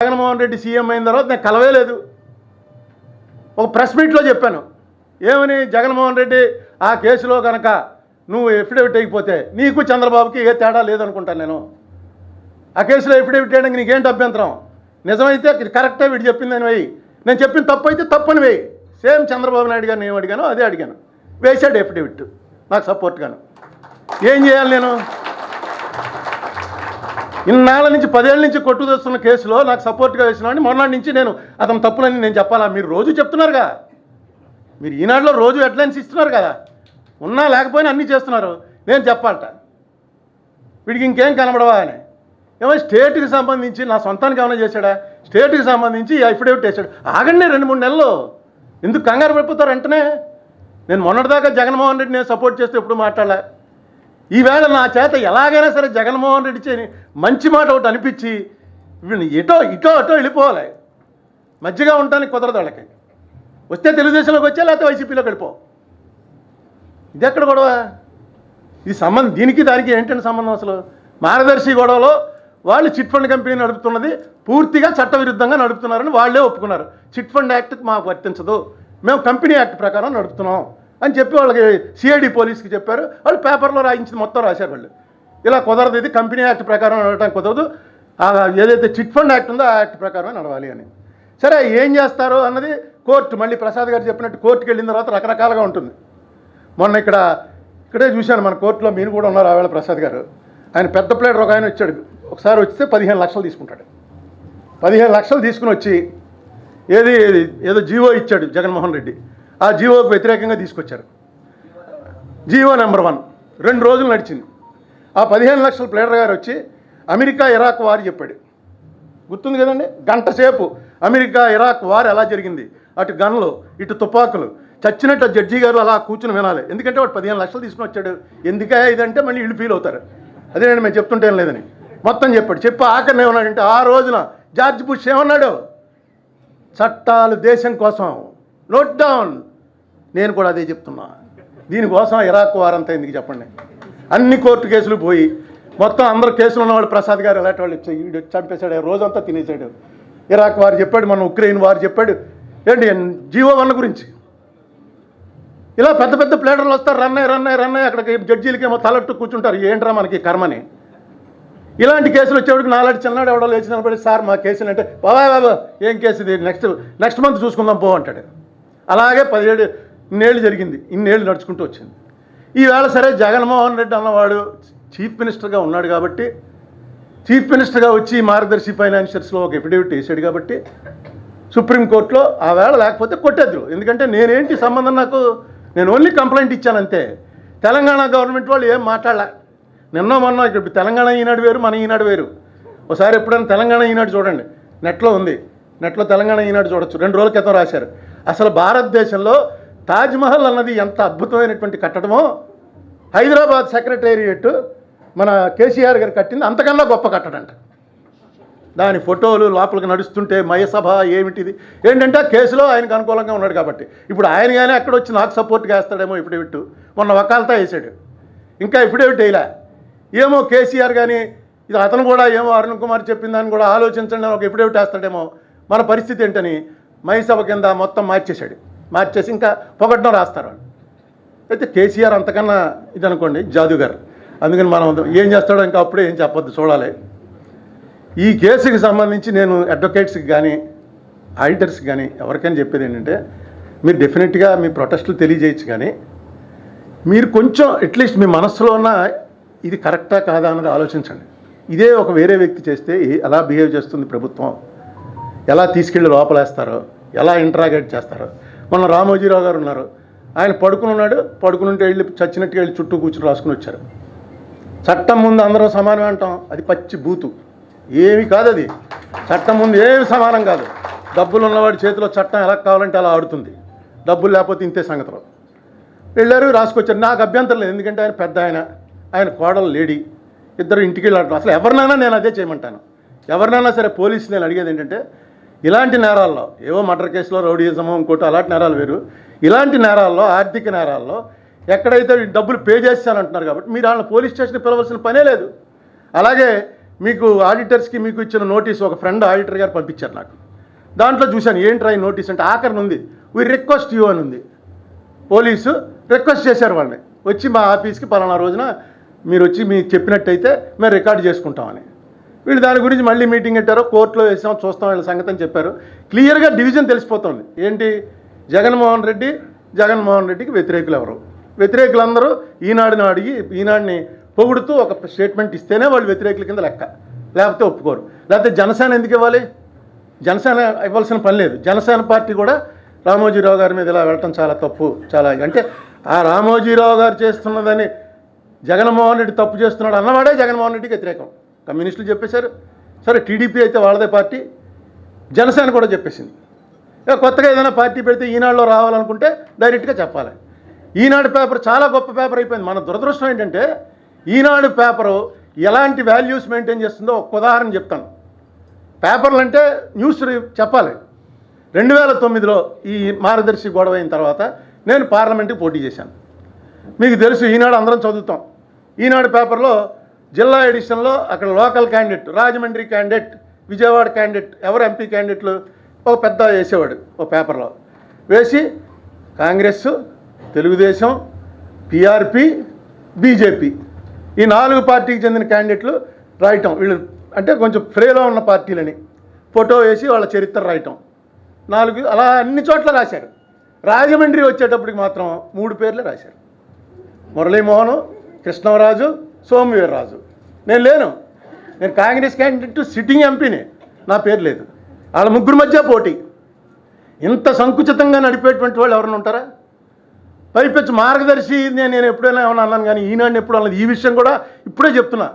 Jaganmohan Reddy CM అయిన తర్వాత నేను కలవే లేదు. ఒక ప్రెస్ మీట్లో చెప్పాను ఏమని, జగన్మోహన్ రెడ్డి ఆ కేసులో కనుక నువ్వు ఎఫిడవిట్ అయిపోతే నీకు చంద్రబాబుకి ఏ తేడా లేదనుకుంటాను. నేను ఆ కేసులో ఎఫిడవిట్ చేయడానికి నీకేంటి అభ్యంతరం? నిజమైతే కరెక్టే వీడు చెప్పిందని వేయి, నేను చెప్పిన తప్పు అయితే తప్పని వేయి. సేమ్ చంద్రబాబు నాయుడు గారిని ఏం అడిగానో అదే అడిగాను, వేసాడు ఎఫిడవిట్ నాకు సపోర్ట్గాను. ఏం చేయాలి నేను? ఇన్నాళ్ళ నుంచి 10 ఏళ్ళ నుంచి కొట్టు తెస్తున్న కేసులో నాకు సపోర్ట్గా వేసినామని మొన్నటి నుంచి నేను అతను తప్పులని నేను చెప్పాలా? మీరు రోజు చెప్తున్నారుగా, మీరు ఈనాడులో రోజు హెడ్లైన్స్ ఇస్తున్నారు కదా, ఉన్నా లేకపోయినా అన్నీ చేస్తున్నారు. నేను చెప్పాలట వీడికి ఇంకేం కనబడవా అని. ఏమో స్టేట్కి సంబంధించి నా సొంతానికి ఏమైనా చేశాడా? స్టేట్కి సంబంధించి అఫిడవిట్ వేసాడు. ఆగండి 2-3 నెలలు, ఎందుకు కంగారు పడిపోతారు వెంటనే? నేను మొన్నటిదాకా జగన్మోహన్ రెడ్డి నేను సపోర్ట్ చేస్తే ఎప్పుడు మాట్లాడలే. ఈవేళ నా చేత ఎలాగైనా సరే జగన్మోహన్ రెడ్డి చేయని మంచి మాట ఒకటి అనిపించి ఇటో అటో వెళ్ళిపోవాలి. మధ్యగా ఉండడానికి కుదరదు వాళ్ళకి. వస్తే తెలుగుదేశంలోకి వచ్చా, లేకపోతే వైసీపీలోకి వెళ్ళిపో. ఇది ఎక్కడ గొడవ? ఇది సంబంధం దీనికి దానికి ఏంటంటే సంబంధం? అసలు మార్గదర్శి గొడవలో వాళ్ళు చిట్ ఫండ్ కంపెనీ నడుపుతున్నది పూర్తిగా చట్టవిరుద్ధంగా నడుపుతున్నారని వాళ్ళే ఒప్పుకున్నారు. చిట్ ఫండ్ యాక్ట్కి మాకు వర్తించదు, మేము కంపెనీ యాక్ట్ ప్రకారం నడుపుతున్నాం అని చెప్పి వాళ్ళకి సిఐడి పోలీస్కి చెప్పారు. వాళ్ళు పేపర్లో రాయించింది మొత్తం రాశారు. వాళ్ళు ఇలా కుదరదు, ఇది కంపెనీ యాక్ట్ ప్రకారం నడవడానికి కుదరదు, ఏదైతే చిట్ ఫండ్ యాక్ట్ ఉందో ఆ యాక్ట్ ప్రకారమే నడవాలి అని. సరే ఏం చేస్తారు అన్నది కోర్టు, మళ్ళీ ప్రసాద్ గారు చెప్పినట్టు కోర్టుకి వెళ్ళిన తర్వాత రకరకాలుగా ఉంటుంది. మొన్న ఇక్కడే చూశాను, మన కోర్టులో మీరు కూడా ఉన్నారు ఆవేళ ప్రసాద్ గారు. ఆయన పెద్ద ప్లేటర్ ఒక ఆయన వచ్చాడు, ఒకసారి వస్తే 15 లక్షలు తీసుకుంటాడు. 15 లక్షలు తీసుకుని వచ్చి ఏదో జీవో ఇచ్చాడు జగన్మోహన్ రెడ్డి, ఆ జీవోకి వ్యతిరేకంగా తీసుకొచ్చారు. జీవో నెంబర్ 1 2 రోజులు నడిచింది. ఆ 15 లక్షల ప్లేటర్ గారు వచ్చి అమెరికా ఇరాక్ వార్ చెప్పాడు. గుర్తుంది కదండి, గంట సేపు అమెరికా ఇరాక్ వార్ ఎలా జరిగింది, అటు గన్లు ఇటు తుపాకులు, చచ్చినట్టు జడ్జి గారు అలా కూర్చుని వినాలి. ఎందుకంటే వాడు 15 లక్షలు తీసుకుని వచ్చాడు, ఎందుకే ఇదంటే మళ్ళీ వీళ్ళు ఫీల్ అవుతారు. అదే నేను మేము చెప్తుంటే ఏం లేదని మొత్తం చెప్పాడు. చెప్పి ఆఖరిని ఏమన్నాడంటే, ఆ రోజున జార్జ్ బుష్ ఏమన్నాడు, చట్టాలు దేశం కోసం, నోట్ డౌన్. నేను కూడా అదే చెప్తున్నా. దీనికోసం ఇరాక్ వారంతా ఎందుకు చెప్పండి? అన్ని కోర్టు కేసులు పోయి మొత్తం అందరు కేసులు ఉన్నవాళ్ళు ప్రసాద్ గారు అలాంటి వాళ్ళు వీడు చంపేశాడు, రోజంతా తినేసాడు. ఇరాక్ వారు చెప్పాడు, మన ఉక్రెయిన్ వారు చెప్పాడు, ఏంటి జీవో 1 గురించి. ఇలా పెద్ద పెద్ద ప్లేటర్లు వస్తారు, రన్నాయి అక్కడికి జడ్జీలకేమో తలట్టు కూర్చుంటారు, ఏంట్రా మనకి కర్మని. ఇలాంటి కేసులు వచ్చేవాడికి నాలాంటి చిన్ననాడు ఎవడో లేచి నిలబడి, సార్ మా కేసులు అంటే, బాబా ఏం కేసు ఇది, నెక్స్ట్ మంత్ చూసుకుందాం పో అంటాడు. అలాగే 17 ఇన్నేళ్ళు జరిగింది, ఇన్నేళ్ళు నడుచుకుంటూ వచ్చింది. ఈవేళ సరే జగన్మోహన్ రెడ్డి అన్నవాడు చీఫ్ మినిస్టర్గా ఉన్నాడు కాబట్టి, చీఫ్ మినిస్టర్గా వచ్చి మార్గదర్శి ఫైనాన్షియర్స్లో ఒక ఎఫిడవిట్ వేసాడు కాబట్టి సుప్రీంకోర్టులో ఆ వేళ లేకపోతే కొట్టేద్దు. ఎందుకంటే నేనేంటి సంబంధం, నేను ఓన్లీ కంప్లైంట్ ఇచ్చాను అంతే. తెలంగాణ గవర్నమెంట్ వాళ్ళు ఏం మాట్లాడలే. మొన్న ఇక్కడ తెలంగాణ ఈనాడు వేరు, మన ఈనాడు వేరు. ఒకసారి ఎప్పుడైనా తెలంగాణ ఈనాడు చూడండి, నెట్లో ఉంది, నెట్లో తెలంగాణ ఈనాడు చూడొచ్చు. 2 రోజుల క్రితం రాశారు, అసలు భారతదేశంలో తాజ్మహల్ అన్నది ఎంత అద్భుతమైనటువంటి కట్టడమో, హైదరాబాద్ సెక్రటేరియట్ మన కేసీఆర్ గారు కట్టింది అంతకన్నా గొప్ప కట్టడంట. దాని ఫోటోలు లోపలికి నడుస్తుంటే మయసభ ఏమిటిది, ఏంటంటే కేసులో ఆయనకు అనుకూలంగా ఉన్నాడు కాబట్టి. ఇప్పుడు ఆయన కానీ అక్కడ వచ్చి నాకు సపోర్ట్గా వేస్తాడేమో ఎఫిడవిట్. మొన్న వకాలతా వేసాడు, ఇంకా ఎఫిడవిట్ వేయలే. ఏమో కేసీఆర్ కానీ ఇది అతను కూడా ఏమో అరుణ్ కుమార్ చెప్పిందని కూడా ఆలోచించండి ఒక ఎఫిడవిట్ వేస్తాడేమో. మన పరిస్థితి ఏంటని మయసభ కింద మొత్తం మార్చేసి ఇంకా పొగడ్డం రాస్తారు వాళ్ళు. అయితే కేసీఆర్ అంతకన్నా ఇది అనుకోండి జాదుగారు. అందుకని మనం ఏం చేస్తాడో ఇంకా అప్పుడే ఏం చెప్పొద్దు, చూడాలి. ఈ కేసుకి సంబంధించి నేను అడ్వకేట్స్కి కానీ ఆడిటర్స్కి కానీ ఎవరికైనా చెప్పేది ఏంటంటే, మీరు డెఫినెట్గా మీ ప్రొటెస్టులు తెలియజేయచ్చు, కానీ మీరు కొంచెం అట్లీస్ట్ మీ మనస్సులో ఉన్న ఇది కరెక్టా కాదా అన్నది ఆలోచించండి. ఇదే ఒక వేరే వ్యక్తి చేస్తే ఎలా బిహేవ్ చేస్తుంది ప్రభుత్వం, ఎలా తీసుకెళ్ళి లోపలేస్తారో, ఎలా ఇంటరాగేట్ చేస్తారో. మొన్న రామోజీరావు గారు ఉన్నారు, ఆయన పడుకునుంటే వెళ్ళి చచ్చినట్టుగా వెళ్ళి చుట్టూ కూర్చుని రాసుకుని వచ్చారు. చట్టం ముందు అందరూ సమానం అంటాం, అది పచ్చి బూతు, ఏమి కాదు అది. చట్టం ముందు ఏమి సమానం కాదు. డబ్బులు ఉన్నవాడి చేతిలో చట్టం ఎలా కావాలంటే అలా ఆడుతుంది, డబ్బులు లేకపోతే ఇంతే సంగతిలో. వెళ్ళారు, రాసుకొచ్చారు. నాకు అభ్యంతరం లేదు, ఎందుకంటే ఆయన పెద్ద ఆయన కోడలు లేడీ, ఇద్దరు ఇంటికి వెళ్ళారు. అసలు ఎవరినైనా నేను అదే చేయమంటాను. ఎవరినైనా సరే పోలీసు నేను అడిగేది ఏంటంటే, ఇలాంటి నేరాల్లో, ఏవో మర్డర్ కేసులో రౌడీజమో ఇంకోటి అలాంటి నేరాలు వేరు, ఇలాంటి నేరాల్లో, ఆర్థిక నేరాల్లో ఎక్కడైతే డబ్బులు పే చేస్తానంటున్నారు కాబట్టి మీరు వాళ్ళని పోలీస్ స్టేషన్కి పిలవాల్సిన పనే లేదు. అలాగే మీకు ఆడిటర్స్కి మీకు ఇచ్చిన నోటీస్ ఒక ఫ్రెండ్ ఆడిటర్ గారు పంపించారు నాకు. దాంట్లో చూశాను ఏంట్రా ఈ నోటీస్ అంటే ఆఖరిని ఉంది వీ రిక్వెస్ట్ యూ అని ఉంది. పోలీసు రిక్వెస్ట్ చేశారు వాళ్ళని, వచ్చి మా ఆఫీస్కి పలానా రోజున మీరు వచ్చి మీకు చెప్పినట్టయితే మేము రికార్డు చేసుకుంటామని. వీళ్ళు దాని గురించి మళ్ళీ మీటింగ్ పెట్టారు, కోర్టులో వేసాం చూస్తాం వీళ్ళ సంగతి అని చెప్పారు. క్లియర్గా డివిజన్ తెలిసిపోతుంది. ఏంటి, జగన్మోహన్ రెడ్డికి వ్యతిరేకులు ఎవరు, వ్యతిరేకులందరూ ఈనాడుని అడిగి ఈనాడిని పొగుడుతూ ఒక స్టేట్మెంట్ ఇస్తేనే వాళ్ళు వ్యతిరేకుల కింద లెక్క, లేకపోతే ఒప్పుకోరు. లేకపోతే జనసేన ఎందుకు ఇవ్వాలి, జనసేన ఇవ్వాల్సిన పని లేదు. జనసేన పార్టీ కూడా రామోజీరావు గారి మీద ఇలా వెళ్ళటం చాలా తప్పు. చాలా అంటే ఆ రామోజీరావు గారు చేస్తున్నదని జగన్మోహన్ రెడ్డి తప్పు చేస్తున్నాడు అన్నవాడే జగన్మోహన్ రెడ్డికి వ్యతిరేకం. కమ్యూనిస్టులు చెప్పేశారు, సరే టీడీపీ అయితే వాళ్ళదే పార్టీ, జనసేన కూడా చెప్పేసింది. కొత్తగా ఏదైనా పార్టీ పెడితే ఈనాడులో రావాలనుకుంటే డైరెక్ట్గా చెప్పాలి. ఈనాడు పేపర్ చాలా గొప్ప పేపర్ అయిపోయింది. మన దురదృష్టం ఏంటంటే ఈనాడు పేపరు ఎలాంటి వాల్యూస్ మెయింటైన్ చేస్తుందో ఒక ఉదాహరణ చెప్తాను. పేపర్లు అంటే న్యూస్ చెప్పాలి. 2009లో ఈ మార్గదర్శి గొడవ అయిన తర్వాత నేను పార్లమెంట్కి పోటీ చేశాను. మీకు తెలుసు, ఈనాడు అందరం చదువుతాం. ఈనాడు పేపర్లో జిల్లా ఎడిషన్లో అక్కడ local candidate, Rajahmundry candidate, Vijayawada candidate, ఎవరు ఎంపీ క్యాండిడేట్లు ఒక పెద్ద వేసేవాడు. ఒక పేపర్లో వేసి కాంగ్రెస్, తెలుగుదేశం, పిఆర్పి, బీజేపీ ఈ 4 పార్టీకి చెందిన క్యాండిడేట్లు రాయటం. వీళ్ళు అంటే కొంచెం ఫ్రేలో ఉన్న పార్టీలని ఫోటో వేసి వాళ్ళ చరిత్ర రాయటం. 4 అలా అన్ని చోట్ల రాశారు. రాజమండ్రి వచ్చేటప్పటికి మాత్రం 3 పేర్లే రాశారు, మురళీమోహన్, కృష్ణరాజు, సోమవీర్రాజు. నేను లేను, నేను కాంగ్రెస్ క్యాండిడేట్, సిట్టింగ్ ఎంపీని, నా పేరు లేదు. వాళ్ళ 3 మధ్య పోటీ. ఇంత సంకుచితంగా నడిపేటువంటి వాళ్ళు ఎవరైనా ఉంటారా? పైపెచ్చు మార్గదర్శి నేను ఎప్పుడైనా ఏమన్నా అన్నాను, కానీ ఈనాడిని ఎప్పుడు అన్నది. ఈ విషయం కూడా ఇప్పుడే చెప్తున్నా,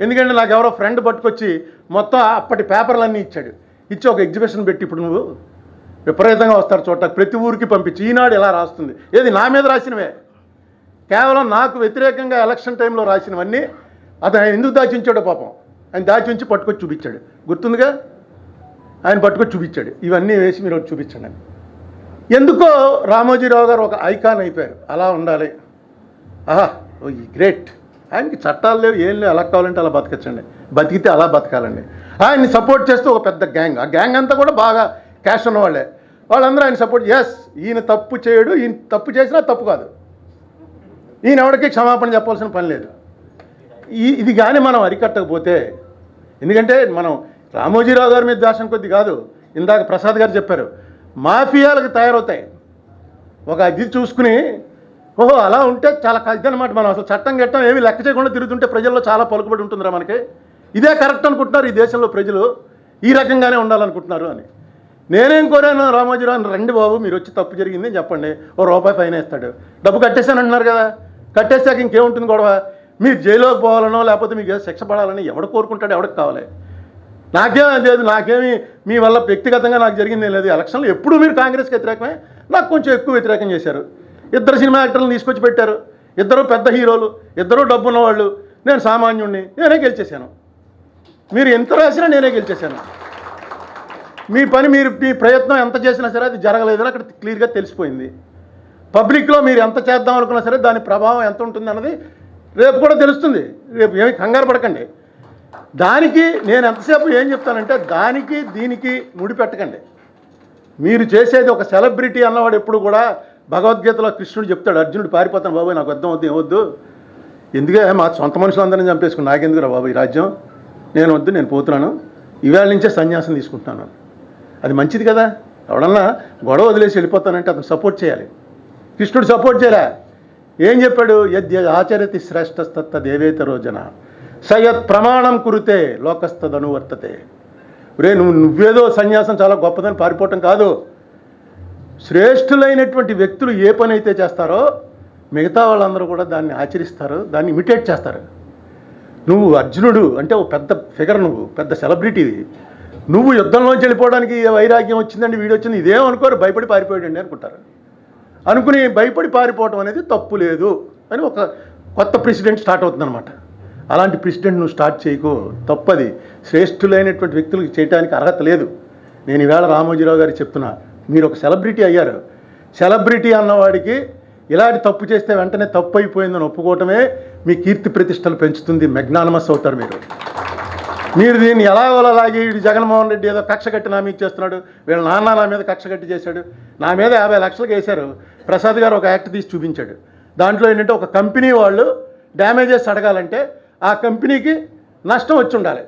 ఎందుకంటే నాకు ఎవరో ఫ్రెండ్ పట్టుకొచ్చి మొత్తం అప్పటి పేపర్లన్నీ ఇచ్చాడు. ఇచ్చి ఒక ఎగ్జిబిషన్ పెట్టి ఇప్పుడు నువ్వు విపరీతంగా వస్తారు చూడటానికి, ప్రతి ఊరికి పంపించి ఈనాడు ఎలా రాస్తుంది, ఏది నా మీద రాసినవే, కేవలం నాకు వ్యతిరేకంగా ఎలక్షన్ టైంలో రాసినవన్నీ అతను ఎందుకు దాచించాడో పాపం, ఆయన దాచి ఉంచి పట్టుకొచ్చి చూపించాడు. గుర్తుందిగా, ఆయన పట్టుకొచ్చి చూపించాడు, ఇవన్నీ వేసి మీరు చూపించండి అని. ఎందుకో రామోజీరావు గారు ఒక ఐకాన్ అయిపోయారు. అలా ఉండాలి, ఆహా ఓ ఈ గ్రేట్, ఆయనకి చట్టాలు లేవు, ఏం లేవు, అలా కావాలంటే అలా బతకచ్చండి, బతికితే అలా బతకాలండి. ఆయన్ని సపోర్ట్ చేస్తూ ఒక పెద్ద గ్యాంగ్, ఆ గ్యాంగ్ అంతా కూడా బాగా క్యాష్ ఉన్న వాళ్ళే. వాళ్ళందరూ ఆయన సపోర్ట్, ఎస్ ఈయన తప్పు చేయడు, ఈయన తప్పు చేసినా తప్పు కాదు, ఈయన ఎవరికి క్షమాపణ చెప్పాల్సిన పని లేదు. ఇది కానీ మనం అరికట్టకపోతే, ఎందుకంటే మనం రామోజీరావు గారి మీద ద్వేషం కొద్ది కాదు, ఇందాక ప్రసాద్ గారు చెప్పారు, మాఫియాలకు తయారవుతాయి. ఒక ఇది చూసుకుని ఓహో అలా ఉంటే చాలా ఇదనమాట. మనం అసలు చట్టం గట్టం ఏమీ లెక్క చేయకుండా తిరుగుతుంటే ప్రజల్లో చాలా పలుకుబడి ఉంటుందిరా మనకి, ఇదే కరెక్ట్ అనుకుంటున్నారు ఈ దేశంలో ప్రజలు, ఈ రకంగానే ఉండాలనుకుంటున్నారు అని. నేనేం కోరాను రామోజీరావు, రండి బాబు మీరు వచ్చి తప్పు జరిగింది చెప్పండి, ₹1 ఫైన్ వేస్తాడు. డబ్బు కట్టేశాను అంటున్నారు కదా, కట్టేసాక ఇంకేముంటుంది గొడవ? మీరు జైల్లోకి పోవాలనో లేకపోతే మీకు శిక్ష పడాలని ఎవడు కోరుకుంటాడు, ఎవడికి కావాలి? నాకేం లేదు, నాకేమి మీ వల్ల వ్యక్తిగతంగా నాకు జరిగింది లేదు. ఎలక్షన్లో ఎప్పుడు మీరు కాంగ్రెస్కి వ్యతిరేకమే, నాకు కొంచెం ఎక్కువ వ్యతిరేకం చేశారు. 2 సినిమా యాక్టర్లను తీసుకొచ్చి పెట్టారు, 2 పెద్ద హీరోలు, 2 డబ్బు ఉన్నవాళ్ళు, నేను సామాన్యుణ్ణి, నేనే గెలిచేశాను. మీరు ఎంత రాసినా నేనే గెలిచేశాను. మీ పని మీ ప్రయత్నం ఎంత చేసినా సరే అది జరగలేదని అక్కడ క్లియర్గా తెలిసిపోయింది. పబ్లిక్లో మీరు ఎంత చేద్దాం అనుకున్నా సరే దాని ప్రభావం ఎంత ఉంటుంది అన్నది రేపు కూడా తెలుస్తుంది. రేపు ఏమి కంగారు పడకండి. దానికి నేను ఎంతసేపు ఏం చెప్తానంటే, దానికి దీనికి ముడిపెట్టకండి. మీరు చేసేది ఒక సెలబ్రిటీ అన్నవాడు ఎప్పుడు కూడా, భగవద్గీతలో కృష్ణుడు చెప్తాడు, అర్జునుడు పారిపోతాను బాబాయ్ నాకు అర్థం అవుద్దు, ఏమొద్దు, ఎందుకే మా సొంత మనుషులందరినీ చంపేసుకుని నాకెందుకురా బాబు ఈ రాజ్యం, నేను వద్దు, నేను పోతున్నాను, ఈవేళ నుంచే సన్యాసం తీసుకుంటున్నాను. అది మంచిది కదా. ఎవడన్నా గొడవ వదిలేసి వెళ్ళిపోతానంటే అతను సపోర్ట్ చేయాలి. కృష్ణుడు సపోర్ట్ చేయరా, ఏం చెప్పాడు? యద్య ఆచరతి శ్రేష్టస్తత్తదేవేతరో జన సయత్ ప్రమాణం కురితే లోకస్తదనువర్తతే. రే నువ్వేదో సన్యాసం చాలా గొప్పదని పారిపోవటం కాదు. శ్రేష్ఠులైనటువంటి వ్యక్తులు ఏ పని అయితే చేస్తారో మిగతా వాళ్ళందరూ కూడా దాన్ని ఆచరిస్తారు, దాన్ని ఇమిటేట్ చేస్తారు. నువ్వు అర్జునుడు అంటే ఓ పెద్ద ఫిగర్, నువ్వు పెద్ద సెలబ్రిటీవి, నువ్వు యుద్ధంలోంచి వెళ్ళిపోవడానికి వైరాగ్యం వచ్చిందండి, వీడు వచ్చింది, ఇదేమనుకోరు, భయపడి పారిపోయాడండి అనుకుంటారు. అనుకుని భయపడి పారిపోవటం అనేది తప్పు లేదు అని ఒక కొత్త ప్రెసిడెంట్ స్టార్ట్ అవుతుందన్నమాట. అలాంటి ప్రెసిడెంట్ నువ్వు స్టార్ట్ చేయకు, తప్పది. శ్రేష్ఠులైనటువంటి వ్యక్తులకు చేయడానికి అర్హత లేదు. నేను ఈవేళ రామోజీరావు గారికి చెప్తున్నా, మీరు ఒక సెలబ్రిటీ అయ్యారు. సెలబ్రిటీ అన్నవాడికి ఇలాంటి తప్పు చేస్తే వెంటనే తప్పు అయిపోయిందని ఒప్పుకోవటమే మీ కీర్తి ప్రతిష్టలు పెంచుతుంది. మెగ్నానమస్ అవుతారు మీరు. మీరు దీన్ని ఎలాగోలాగి వీడు జగన్మోహన్ రెడ్డి ఏదో కక్ష కట్టి నా మీద చేస్తున్నాడు, వీళ్ళ నాన్న నా మీద కక్ష కట్టి చేశాడు, నా మీద 50 లక్షలకు వేశారు. ప్రసాద్ గారు ఒక యాక్ట్ తీసి చూపించాడు. దాంట్లో ఏంటంటే ఒక కంపెనీ వాళ్ళు డ్యామేజెస్ అడగాలంటే ఆ కంపెనీకి నష్టం వచ్చి ఉండాలి.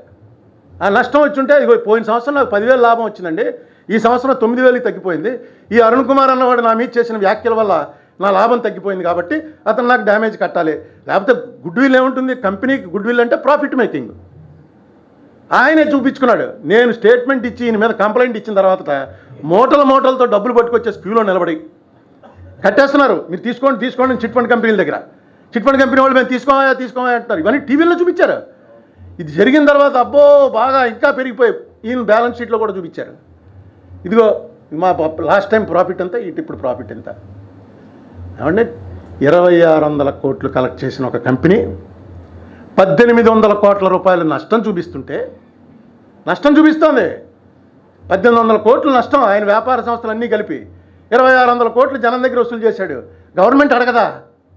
ఆ నష్టం వచ్చి ఉంటే ఇగో పోయిన సంవత్సరం నాకు 10,000 లాభం వచ్చిందండి, ఈ సంవత్సరం 9,000కి తగ్గిపోయింది. ఈ అరుణ్ కుమార్ అన్నవాడు నా మీద చేసిన వ్యాఖ్యల వల్ల నా లాభం తగ్గిపోయింది కాబట్టి అతను నాకు డ్యామేజ్ కట్టాలి. లేకపోతే గుడ్ విల్ ఏముంటుంది, కంపెనీకి గుడ్ విల్ అంటే ప్రాఫిట్ మేకింగ్. ఆయనే చూపించుకున్నాడు. నేను స్టేట్మెంట్ ఇచ్చి ఈయన మీద కంప్లైంట్ ఇచ్చిన తర్వాత మూటలతో డబ్బులు పట్టుకొచ్చే క్యూలో నిలబడి కట్టేస్తున్నారు. మీరు తీసుకోండి చిట్ ఫండ్ కంపెనీల దగ్గర. చిట్ ఫండ్ కంపెనీ వాళ్ళు మేము తీసుకోమా అంటున్నారు. ఇవన్నీ టీవీలో చూపించారు. ఇది జరిగిన తర్వాత అబ్బో బాగా ఇంకా పెరిగిపోయి ఈయన బ్యాలెన్స్ షీట్లో కూడా చూపించారు. ఇదిగో మా లాస్ట్ టైం ప్రాఫిట్ ఎంత, ఇప్పుడు ప్రాఫిట్ ఎంత. ఏమంటే 2,600 కోట్లు కలెక్ట్ చేసిన ఒక కంపెనీ 1,800 కోట్ల రూపాయలు నష్టం చూపిస్తుంటే, నష్టం చూపిస్తోంది. 1,800 కోట్లు నష్టం ఆయన వ్యాపార సంస్థలు అన్నీ కలిపి 2,600 కోట్లు జనం దగ్గర వసూలు చేశాడు. గవర్నమెంట్ అడగదా?